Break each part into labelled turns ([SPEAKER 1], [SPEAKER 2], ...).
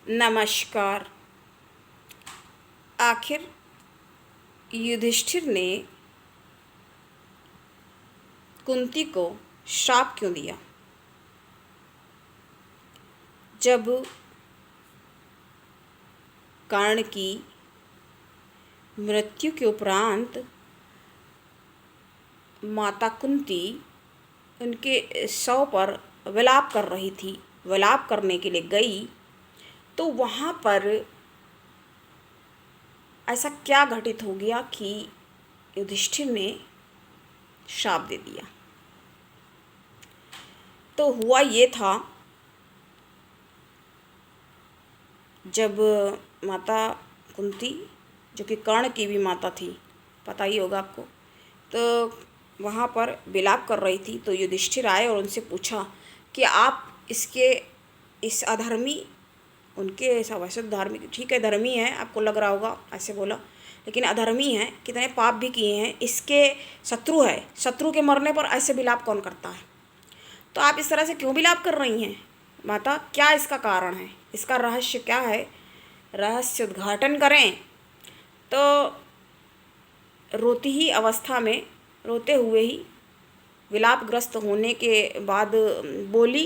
[SPEAKER 1] नमस्कार। आखिर युधिष्ठिर ने कुंती को श्राप क्यों दिया? जब कर्ण की मृत्यु के उपरांत माता कुंती उनके शव पर विलाप कर रही थी, विलाप करने के लिए गई, तो वहाँ पर ऐसा क्या घटित हो गया कि युधिष्ठिर ने श्राप दे दिया। तो हुआ ये था, जब माता कुंती, जो कि कर्ण की भी माता थी, पता ही होगा आपको, तो वहाँ पर विलाप कर रही थी, तो युधिष्ठिर आए और उनसे पूछा कि आप इस अधर्मी, उनके ऐसा वैसे तो धार्मिक, ठीक है धर्मी है, आपको लग रहा होगा ऐसे बोला, लेकिन अधर्मी है, कितने पाप भी किए हैं, इसके शत्रु है, शत्रु के मरने पर ऐसे विलाप कौन करता है? तो आप इस तरह से क्यों विलाप कर रही हैं माता? क्या इसका कारण है? इसका रहस्य क्या है? रहस्य उद्घाटन करें। तो रोती ही अवस्था में, रोते हुए ही, विलापग्रस्त होने के बाद बोली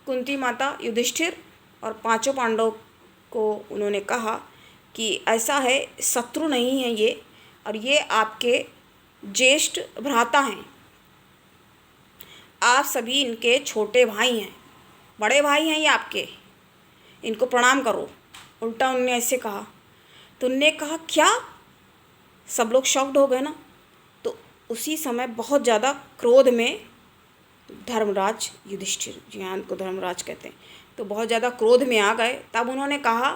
[SPEAKER 1] कुंती माता युधिष्ठिर और पांचों पांडवों को उन्होंने कहा कि ऐसा है, शत्रु नहीं है ये, और ये आपके ज्येष्ठ भ्राता हैं, आप सभी इनके छोटे भाई हैं, बड़े भाई हैं ये आपके, इनको प्रणाम करो। उल्टा उन्होंने ऐसे कहा। तो उनने कहा क्या? सब लोग शॉक्ड हो गए ना। तो उसी समय बहुत ज़्यादा क्रोध में धर्मराज युधिष्ठिर, जी हाँ उनको धर्मराज कहते हैं, तो बहुत ज़्यादा क्रोध में आ गए। तब उन्होंने कहा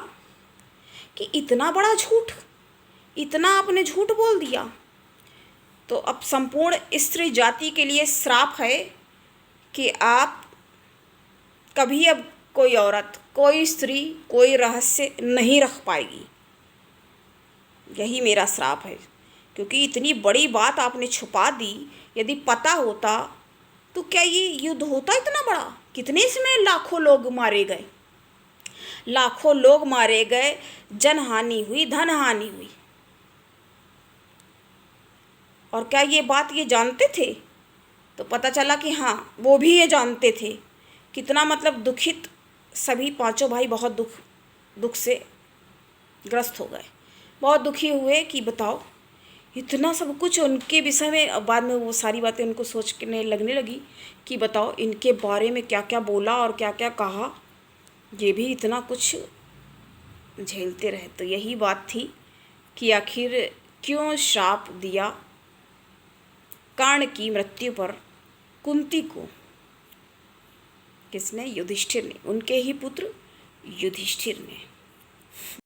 [SPEAKER 1] कि इतना बड़ा झूठ, इतना आपने झूठ बोल दिया, तो अब संपूर्ण स्त्री जाति के लिए श्राप है कि आप कभी अब कोई औरत, कोई स्त्री, कोई रहस्य नहीं रख पाएगी। यही मेरा श्राप है, क्योंकि इतनी बड़ी बात आपने छुपा दी। यदि पता होता तो क्या ये युद्ध होता इतना बड़ा? कितने इसमें लाखों लोग मारे गए, लाखों लोग मारे गए, जनहानि हुई, धन हानि हुई। और क्या ये बात ये जानते थे? तो पता चला कि हाँ, वो भी ये जानते थे। कितना मतलब दुखित, सभी पांचों भाई बहुत दुख से ग्रस्त हो गए, बहुत दुखी हुए कि बताओ इतना सब कुछ उनके विषय में। अब बाद में वो सारी बातें उनको सोचने लगने लगी कि बताओ इनके बारे में क्या क्या बोला और क्या क्या कहा, ये भी इतना कुछ झेलते रहे। तो यही बात थी कि आखिर क्यों श्राप दिया कर्ण की मृत्यु पर कुंती को? किसने? युधिष्ठिर ने, उनके ही पुत्र युधिष्ठिर ने।